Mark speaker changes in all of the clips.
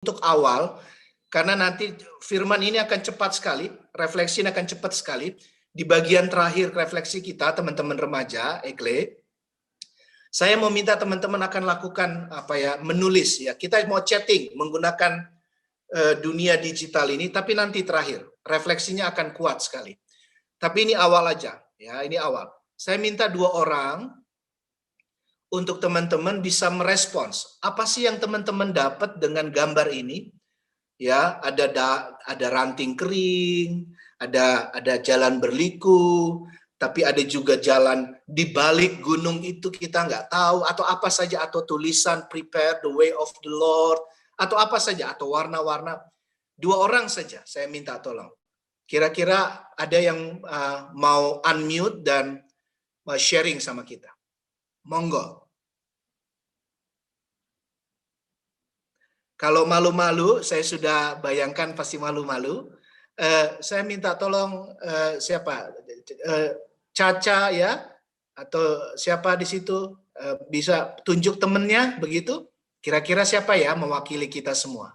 Speaker 1: untuk awal, karena nanti firman ini akan cepat sekali, refleksi ini akan cepat sekali. Di bagian terakhir refleksi kita, teman-teman remaja, Ekle, saya mau minta teman-teman akan lakukan menulis ya. Kita mau chatting menggunakan dunia digital ini, tapi nanti terakhir refleksinya akan kuat sekali. Tapi ini awal aja, ya ini awal. Saya minta 2 orang untuk teman-teman bisa merespons apa sih yang teman-teman dapat dengan gambar ini. Ya, ada ranting kering, ada jalan berliku, tapi ada juga jalan di balik gunung itu kita nggak tahu, atau apa saja, atau tulisan prepare the way of the Lord, atau apa saja, atau warna-warna. 2 orang saja saya minta tolong. Kira-kira ada yang mau unmute dan sharing sama kita. Monggo. Kalau malu-malu, saya sudah bayangkan pasti malu-malu. Saya minta tolong siapa? Caca ya? Atau siapa di situ? Bisa tunjuk temennya begitu? Kira-kira siapa ya mewakili kita semua?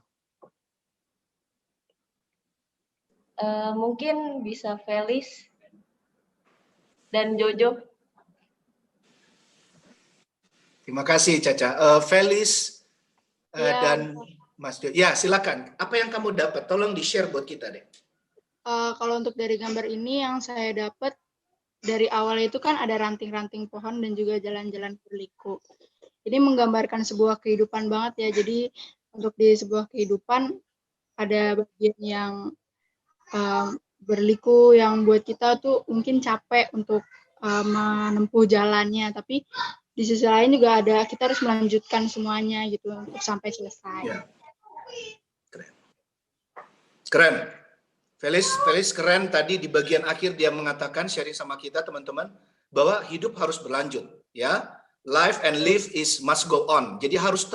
Speaker 2: Mungkin bisa Felis dan Jojo.
Speaker 1: Terima kasih Caca. Felis dan Mas Jo. Ya, silakan. Apa yang kamu dapat? Tolong di-share buat kita deh.
Speaker 3: Kalau untuk dari gambar ini yang saya dapat dari awal itu kan ada ranting-ranting pohon dan juga jalan-jalan berliku. Jadi menggambarkan sebuah kehidupan banget ya. Jadi untuk di sebuah kehidupan ada bagian yang berliku yang buat kita tuh mungkin capek untuk menempuh jalannya. Tapi di sisi lain juga ada kita harus melanjutkan semuanya gitu untuk sampai selesai.
Speaker 1: Ya. Keren. Felis keren tadi di bagian akhir dia mengatakan sharing sama kita teman-teman bahwa hidup harus berlanjut ya. Life and live is must go on. Jadi harus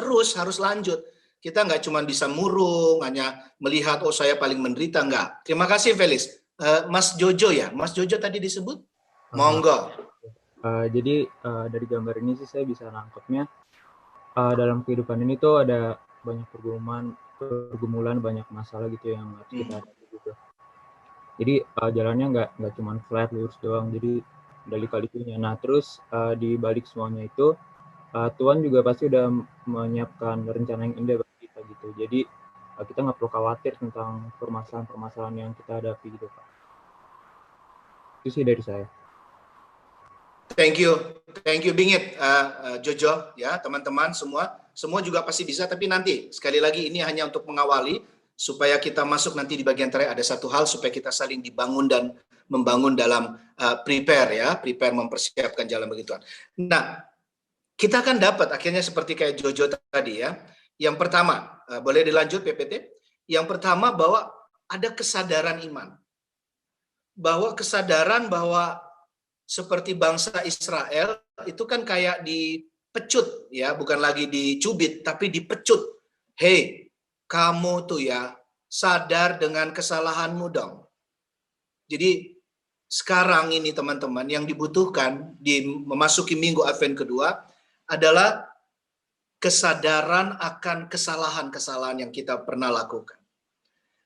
Speaker 1: lanjut. Kita nggak cuma bisa murung, hanya melihat oh saya paling menderita, enggak. Terima kasih Felis. Mas Jojo ya, Mas Jojo tadi disebut? Monggo.
Speaker 4: Jadi dari gambar ini sih saya bisa nangkepnya dalam kehidupan ini tuh ada banyak pergumulan, banyak masalah gitu yang harus kita hadapi gitu. Jadi jalannya nggak cuma flat lurus doang, jadi ada lika-likunya. Nah terus di balik semuanya itu Tuhan juga pasti udah menyiapkan rencana yang indah bagi kita gitu. Jadi kita nggak perlu khawatir tentang permasalahan-permasalahan yang kita hadapi gitu Pak. Itu sih dari saya.
Speaker 1: Thank you Bingit, Jojo ya teman-teman semua juga pasti bisa, tapi nanti sekali lagi ini hanya untuk mengawali supaya kita masuk nanti di bagian terakhir. Ada satu hal supaya kita saling dibangun dan membangun dalam prepare mempersiapkan jalan begituan. Nah, kita akan dapat akhirnya seperti kayak Jojo tadi ya. Yang pertama, boleh dilanjut PPT. Yang pertama bahwa ada kesadaran iman. Kesadaran bahwa seperti bangsa Israel itu kan kayak dipecut ya, bukan lagi dicubit tapi dipecut. Hei, kamu tuh ya sadar dengan kesalahanmu dong. Jadi sekarang ini teman-teman yang dibutuhkan di memasuki minggu Advent kedua adalah kesadaran akan kesalahan-kesalahan yang kita pernah lakukan.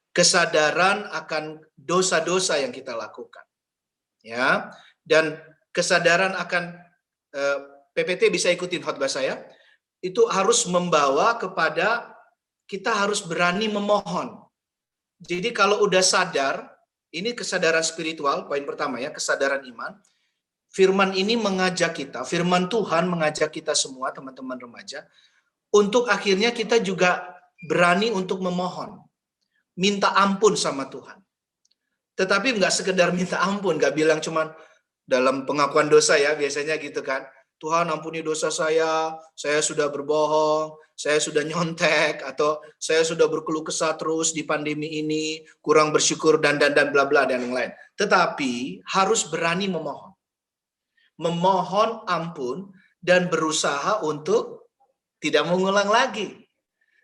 Speaker 1: Kesadaran akan dosa-dosa yang kita lakukan. Ya. Dan kesadaran akan PPT bisa ikutin khotbah saya, itu harus membawa kepada kita harus berani memohon. Jadi kalau udah sadar, ini kesadaran spiritual, poin pertama ya, kesadaran iman. Firman ini mengajak kita, firman Tuhan mengajak kita semua teman-teman remaja, untuk akhirnya kita juga berani untuk memohon. Minta ampun sama Tuhan. Tetapi nggak sekedar minta ampun, nggak bilang cuman dalam pengakuan dosa ya, biasanya gitu kan. Tuhan ampuni dosa saya sudah berbohong, saya sudah nyontek, atau saya sudah berkeluh kesah terus di pandemi ini, kurang bersyukur dan bla bla dan yang lain. Tetapi harus berani memohon. Memohon ampun dan berusaha untuk tidak mengulang lagi.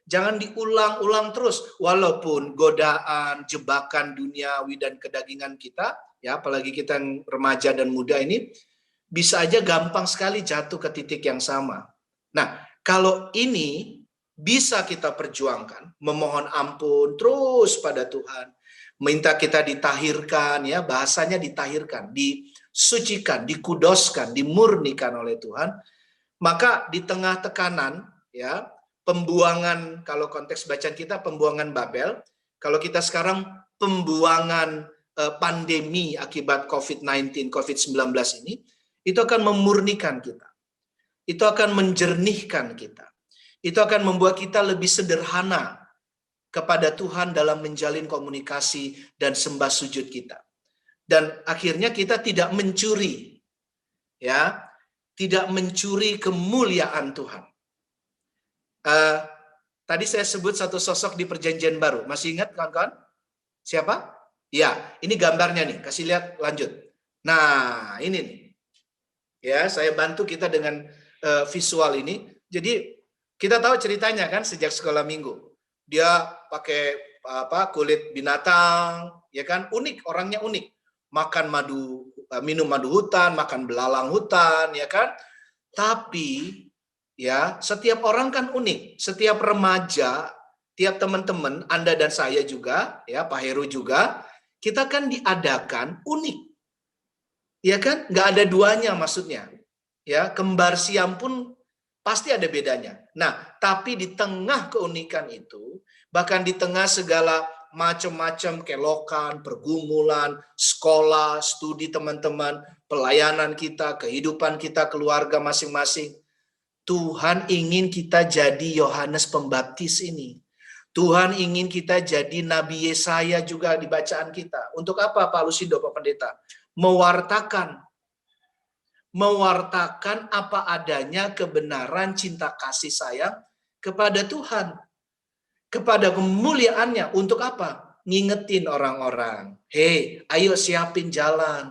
Speaker 1: Jangan diulang-ulang terus, walaupun godaan, jebakan duniawi dan kedagingan kita, ya apalagi kita yang remaja dan muda ini, bisa aja gampang sekali jatuh ke titik yang sama. Nah, kalau ini bisa kita perjuangkan, memohon ampun terus pada Tuhan, minta kita ditahirkan, ya, bahasanya ditahirkan, disucikan, dikudoskan, dimurnikan oleh Tuhan. Maka di tengah tekanan, ya, pembuangan, kalau konteks bacaan kita pembuangan Babel, kalau kita sekarang pembuangan pandemi akibat COVID-19, COVID-19 ini, itu akan memurnikan kita. Itu akan menjernihkan kita. Itu akan membuat kita lebih sederhana kepada Tuhan dalam menjalin komunikasi dan sembah sujud kita. Dan akhirnya kita tidak mencuri, ya, tidak mencuri kemuliaan Tuhan. Tadi saya sebut satu sosok di Perjanjian Baru. Masih ingat kawan-kawan? Siapa? Ya, ini gambarnya nih. Kasih lihat, lanjut. Nah, ini nih. Ya, saya bantu kita dengan visual ini. Jadi kita tahu ceritanya kan sejak sekolah minggu. Dia pakai kulit binatang, ya kan? Unik, orangnya unik. Makan madu, minum madu hutan, makan belalang hutan, ya kan? Tapi ya, setiap orang kan unik. Setiap remaja, tiap teman-teman, Anda dan saya juga, ya, Pak Heru juga, kita kan diadakan unik. Ya kan? Nggak ada duanya maksudnya. Ya, kembar siam pun pasti ada bedanya. Nah, tapi di tengah keunikan itu, bahkan di tengah segala macam-macam kelokan, pergumulan, sekolah, studi teman-teman, pelayanan kita, kehidupan kita, keluarga masing-masing, Tuhan ingin kita jadi Yohanes Pembaptis ini. Tuhan ingin kita jadi Nabi Yesaya juga di bacaan kita. Untuk apa Pak Lusindo, Pak Pendeta? Mewartakan apa adanya kebenaran cinta kasih sayang kepada Tuhan. Kepada kemuliaannya. Untuk apa? Ngingetin orang-orang. Hei, ayo siapin jalan.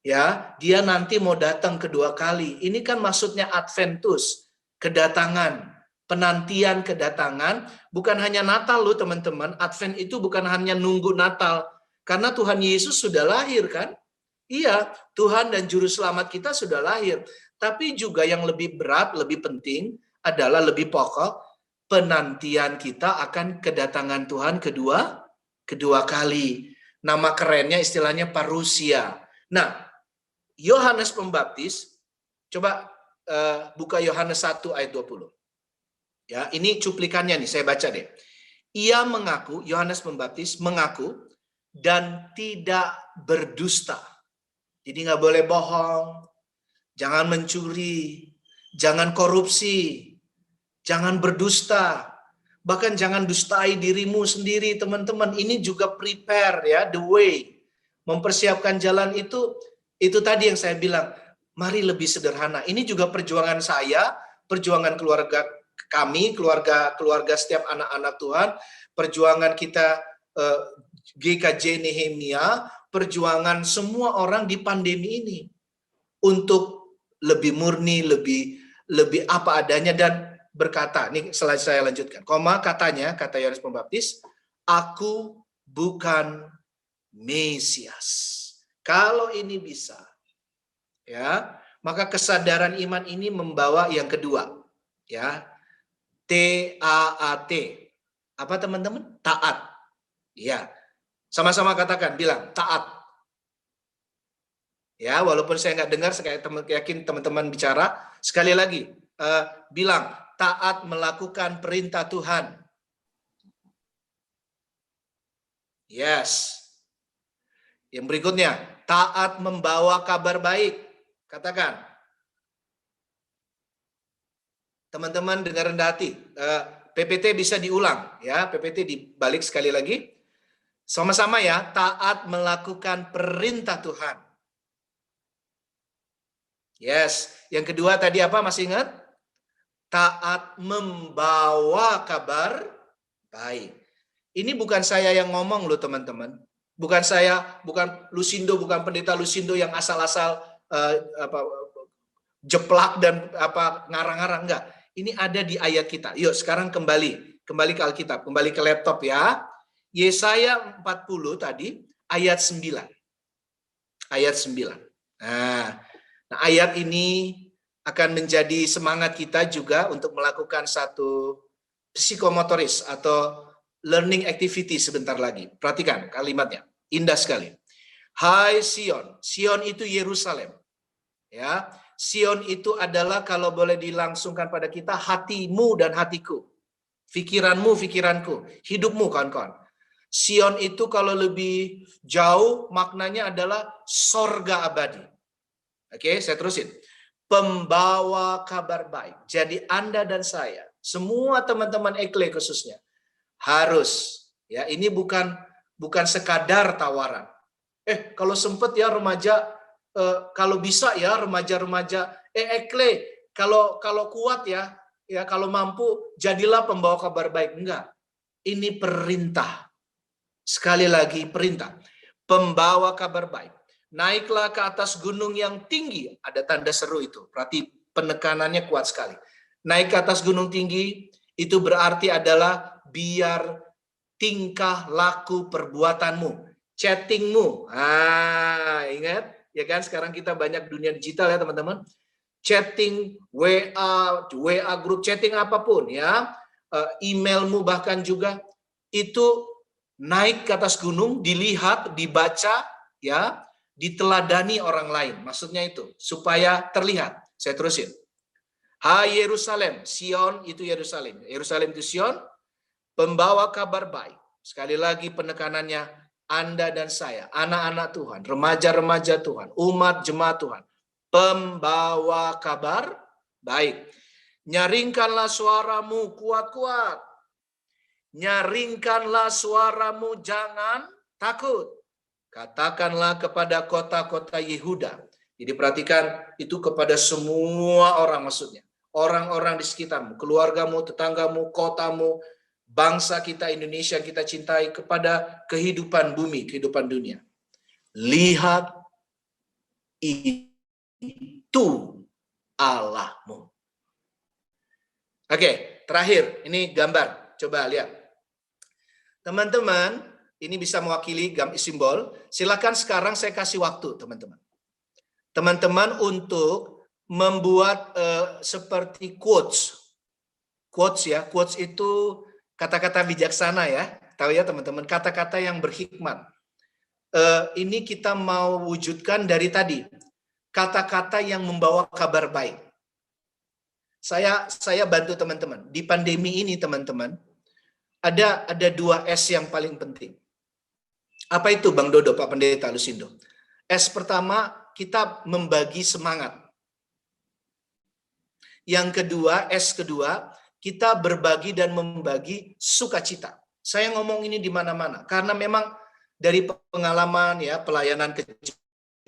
Speaker 1: Ya, dia nanti mau datang kedua kali. Ini kan maksudnya Adventus, kedatangan, penantian kedatangan, bukan hanya Natal loh teman-teman. Advent itu bukan hanya nunggu Natal, karena Tuhan Yesus sudah lahir kan? Iya, Tuhan dan Juru Selamat kita sudah lahir. Tapi juga yang lebih berat, lebih penting adalah lebih pokok, penantian kita akan kedatangan Tuhan kedua kali. Nama kerennya istilahnya parusia. Nah, Yohanes Pembaptis, coba buka Yohanes 1 ayat 20. Ya, ini cuplikannya nih, saya baca deh. Ia mengaku, Yohanes Pembaptis mengaku dan tidak berdusta. Jadi nggak boleh bohong, jangan mencuri, jangan korupsi, jangan berdusta, bahkan jangan dustai dirimu sendiri, teman-teman. Ini juga prepare ya, the way, mempersiapkan jalan itu tadi yang saya bilang. Mari lebih sederhana. Ini juga perjuangan saya, perjuangan keluarga kami, keluarga setiap anak-anak Tuhan, perjuangan kita GKJ Nehemia, perjuangan semua orang di pandemi ini untuk lebih murni, lebih apa adanya dan berkata, ini selain saya lanjutkan, kata Yohanes Pembaptis, aku bukan Mesias. Kalau ini bisa, ya, maka kesadaran iman ini membawa yang kedua, ya, TAAT. Apa teman-teman? Taat. Ya, sama-sama katakan, bilang taat. Ya, walaupun saya nggak dengar, saya yakin teman-teman bicara. Sekali lagi, bilang taat melakukan perintah Tuhan. Yes. Yang berikutnya, taat membawa kabar baik. Katakan. Teman-teman dengar rendah hati. PPT bisa diulang, ya. PPT dibalik sekali lagi. Sama-sama ya, taat melakukan perintah Tuhan. Yes. Yang kedua tadi apa, masih ingat? Taat membawa kabar baik. Ini bukan saya yang ngomong loh teman-teman. Bukan Lusindo, bukan Pendeta Lusindo yang asal-asal jeplak dan ngarang-ngarang, enggak. Ini ada di ayat kita. Yuk sekarang kembali ke Alkitab, kembali ke laptop ya. Yesaya 40 tadi ayat 9. Ayat 9. Nah, ayat ini akan menjadi semangat kita juga untuk melakukan satu psikomotoris atau learning activity sebentar lagi. Perhatikan kalimatnya, indah sekali. Hai Sion, Sion itu Yerusalem. Ya, Sion itu adalah kalau boleh dilangsungkan pada kita hatimu dan hatiku. Pikiranmu, pikiranku, hidupmu kawan-kawan. Sion itu kalau lebih jauh maknanya adalah sorga abadi. Oke, saya terusin. Pembawa kabar baik. Jadi Anda dan saya, semua teman-teman Ekle khususnya, harus, ya ini bukan sekadar tawaran. Kalau sempet ya remaja, kalau bisa ya remaja-remaja, Ekle, kalau kuat ya kalau mampu jadilah pembawa kabar baik. Enggak, ini perintah. Sekali lagi perintah. Pembawa kabar baik. Naiklah ke atas gunung yang tinggi. Ada tanda seru itu. Berarti penekanannya kuat sekali. Naik ke atas gunung tinggi itu berarti adalah biar tingkah laku perbuatanmu, chattingmu. Ingat ya kan sekarang kita banyak dunia digital ya teman-teman. Chatting, WA grup chatting apapun ya, emailmu bahkan juga itu naik ke atas gunung, dilihat, dibaca ya, diteladani orang lain. Maksudnya itu supaya terlihat. Saya terusin. Hai Yerusalem, Sion itu Yerusalem. Yerusalem itu Sion, pembawa kabar baik. Sekali lagi penekanannya, Anda dan saya, anak-anak Tuhan, remaja-remaja Tuhan, umat jemaat Tuhan, pembawa kabar baik. Nyaringkanlah suaramu kuat-kuat. Nyaringkanlah suaramu, jangan takut. Katakanlah kepada kota-kota Yehuda. Jadi perhatikan itu kepada semua orang maksudnya. Orang-orang di sekitarmu, keluargamu, tetanggamu, kotamu, bangsa kita Indonesia kita cintai, kepada kehidupan bumi, kehidupan dunia. Lihat itu Allahmu. Oke, terakhir ini gambar. Coba lihat. Teman-teman, ini bisa mewakili simbol. Silakan sekarang saya kasih waktu, teman-teman. Teman-teman untuk membuat seperti quotes. Quotes ya, quotes itu kata-kata bijaksana ya. Tahu ya teman-teman, kata-kata yang berhikmat. Ini kita mau wujudkan dari tadi. Kata-kata yang membawa kabar baik. Saya bantu teman-teman. Di pandemi ini teman-teman, ada 2 S yang paling penting. Apa itu Bang Dodo, Pak Pendeta Lusindo? S pertama, kita membagi semangat. Yang kedua, S kedua, kita berbagi dan membagi sukacita. Saya ngomong ini di mana-mana karena memang dari pengalaman ya pelayanan ke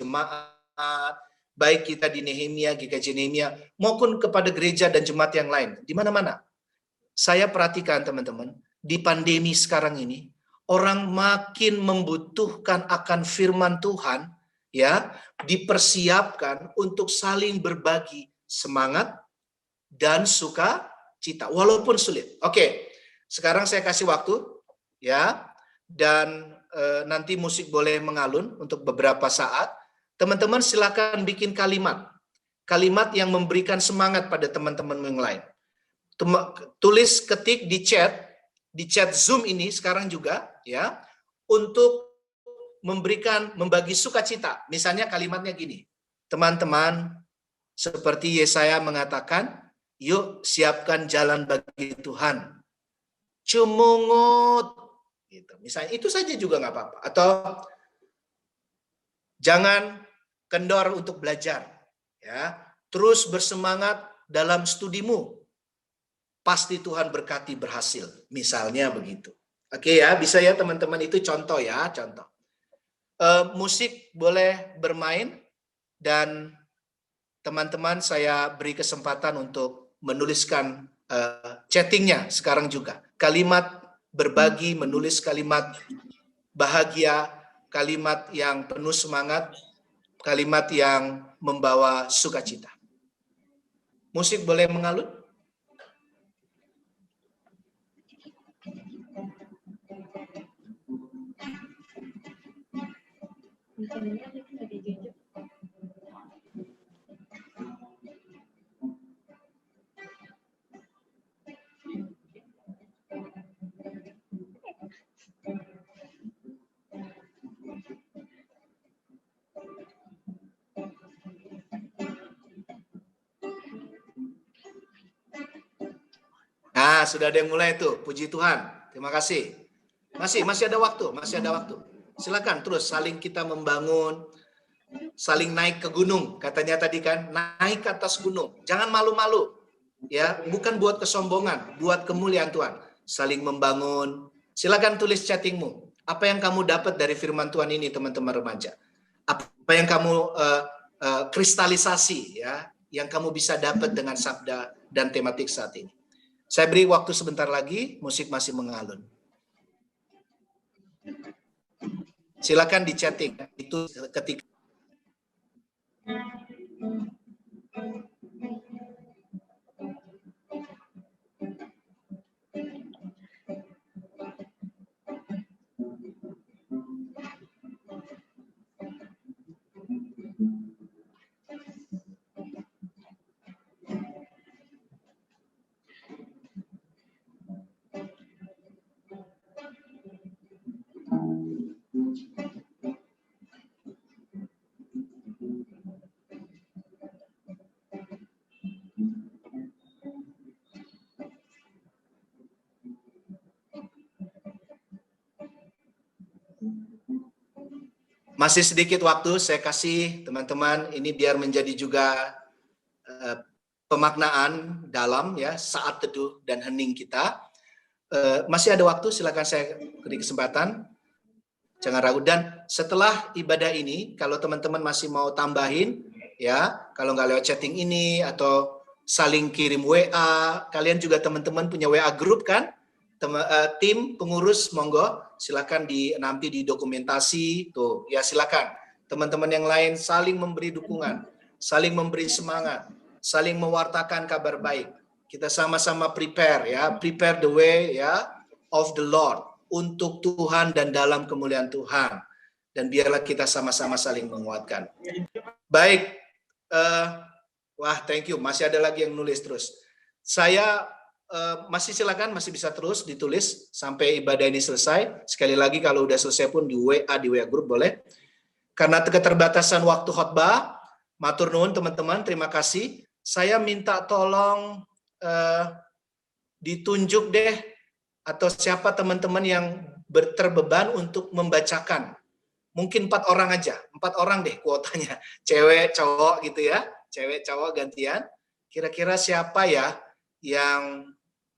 Speaker 1: jemaat, baik kita di Nehemia, GKJ Nehemia, maupun kepada gereja dan jemaat yang lain, di mana-mana. Saya perhatikan teman-teman, di pandemi sekarang ini, orang makin membutuhkan akan firman Tuhan, ya, dipersiapkan untuk saling berbagi semangat dan sukacita, walaupun sulit. Oke, sekarang saya kasih waktu, ya, dan nanti musik boleh mengalun untuk beberapa saat. Teman-teman silakan bikin kalimat yang memberikan semangat pada teman-teman yang lain. Tulis, ketik di chat Zoom ini sekarang juga ya, untuk membagi sukacita. Misalnya kalimatnya gini, teman-teman, seperti Yesaya mengatakan, yuk siapkan jalan bagi Tuhan, cumungut, gitu. Misalnya itu saja juga nggak apa-apa. Atau jangan kendor untuk belajar, ya, terus bersemangat dalam studimu. Pasti Tuhan berkati berhasil. Misalnya begitu. Oke ya, bisa ya teman-teman, itu contoh ya, contoh. Musik boleh bermain dan teman-teman saya beri kesempatan untuk menuliskan chattingnya sekarang juga. Kalimat berbagi, menulis kalimat bahagia, kalimat yang penuh semangat, kalimat yang membawa sukacita. Musik boleh mengalun? sudah ada yang mulai tuh. Puji Tuhan. Terima kasih. Masih ada waktu, Silakan terus saling kita membangun, saling naik ke gunung. Katanya tadi kan, naik ke atas gunung. Jangan malu-malu. Ya, bukan buat kesombongan, buat kemuliaan Tuhan. Saling membangun. Silakan tulis chattingmu. Apa yang kamu dapat dari firman Tuhan ini, teman-teman remaja? Apa yang kamu kristalisasi, ya, yang kamu bisa dapat dengan sabda dan tematik saat ini. Saya beri waktu sebentar lagi, musik masih mengalun. Silakan di chatting itu ketika masih sedikit waktu saya kasih teman-teman ini biar menjadi juga pemaknaan dalam ya saat teduh dan hening kita. Masih ada waktu, silakan saya beri kesempatan. Jangan ragu, dan setelah ibadah ini kalau teman-teman masih mau tambahin ya, kalau nggak lewat chatting ini atau saling kirim WA, kalian juga teman-teman punya WA group kan? Tim pengurus monggo silakan nanti di dokumentasi tuh ya, silakan teman-teman yang lain saling memberi dukungan, saling memberi semangat, saling mewartakan kabar baik. Kita sama-sama prepare the way ya of the Lord untuk Tuhan dan dalam kemuliaan Tuhan, dan biarlah kita sama-sama saling menguatkan. Baik, wah thank you, masih ada lagi yang nulis terus. Saya masih silakan, masih bisa terus ditulis sampai ibadah ini selesai. Sekali lagi kalau udah selesai pun di WA group boleh. Karena keterbatasan waktu khotbah, matur nuwun teman-teman, terima kasih. Saya minta tolong ditunjuk deh atau siapa teman-teman yang terbeban untuk membacakan. Mungkin 4 orang aja, 4 orang deh kuotanya. Cewek, cowok gitu ya. Cewek, cowok gantian. Kira-kira siapa ya yang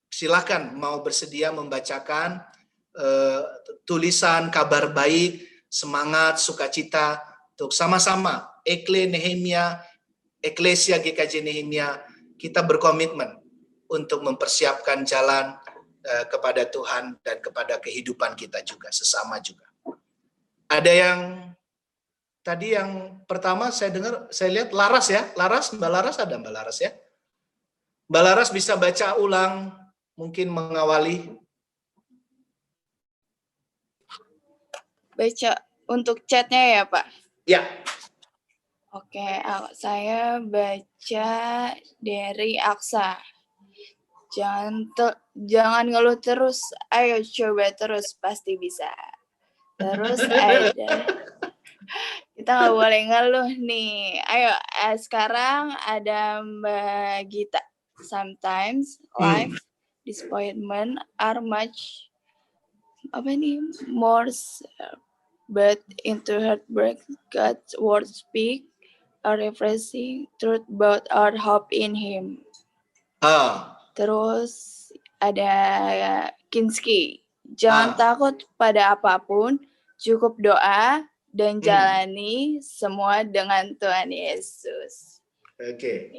Speaker 1: silakan mau bersedia membacakan tulisan kabar baik, semangat, sukacita untuk sama-sama Eklesia GKJ Nehemia kita berkomitmen untuk mempersiapkan jalan kepada Tuhan dan kepada kehidupan kita juga sesama juga. Ada yang tadi yang pertama saya dengar, saya lihat Laras ya, Mbak Laras ada Mbak Laras ya. Mbak Laras bisa baca ulang, mungkin mengawali.
Speaker 5: Baca untuk chatnya ya Pak?
Speaker 1: Ya.
Speaker 5: Oke, saya baca dari Aksa. Jangan ngeluh terus, ayo coba terus, pasti bisa. Terus ada, kita nggak boleh ngeluh nih. Ayo, sekarang ada Mbak Gita. Sometimes life disappointment are much more, but into heartbreak God's word speak a refreshing truth about our hope in Him. Terus ada Kinski, jangan takut pada apapun, cukup doa dan jalani semua dengan Tuhan Yesus.
Speaker 1: Oke.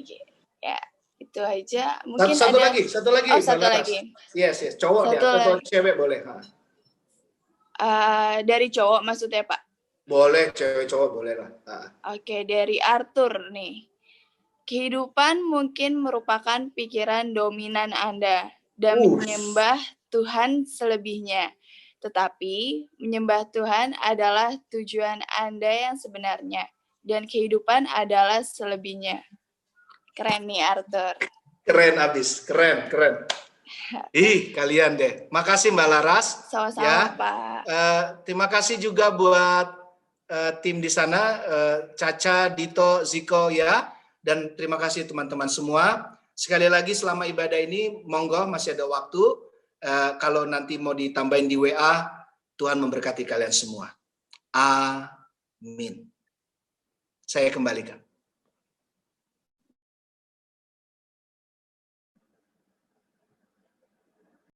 Speaker 5: Ya, itu aja. Mungkin
Speaker 1: satu
Speaker 5: ada
Speaker 1: lagi.
Speaker 5: Oh, satu lagi.
Speaker 1: Yes, cowok ya, atau cewek boleh.
Speaker 5: Dari cowok maksudnya Pak?
Speaker 1: Boleh, cewek cowok boleh lah.
Speaker 5: Oke, dari Arthur nih. Kehidupan mungkin merupakan pikiran dominan Anda dan menyembah Tuhan selebihnya. Tetapi menyembah Tuhan adalah tujuan Anda yang sebenarnya. Dan kehidupan adalah selebihnya. Keren nih Arthur.
Speaker 1: Keren abis, keren. Kalian deh. Makasih Mbak Laras.
Speaker 5: Sama-sama
Speaker 1: ya.
Speaker 5: Pak.
Speaker 1: Terima kasih juga buat tim di sana, Caca, Dito, Ziko ya. Dan terima kasih teman-teman semua. Sekali lagi selama ibadah ini, monggo masih ada waktu. Kalau nanti mau ditambahin di WA, Tuhan memberkati kalian semua. Amin. Saya kembalikan.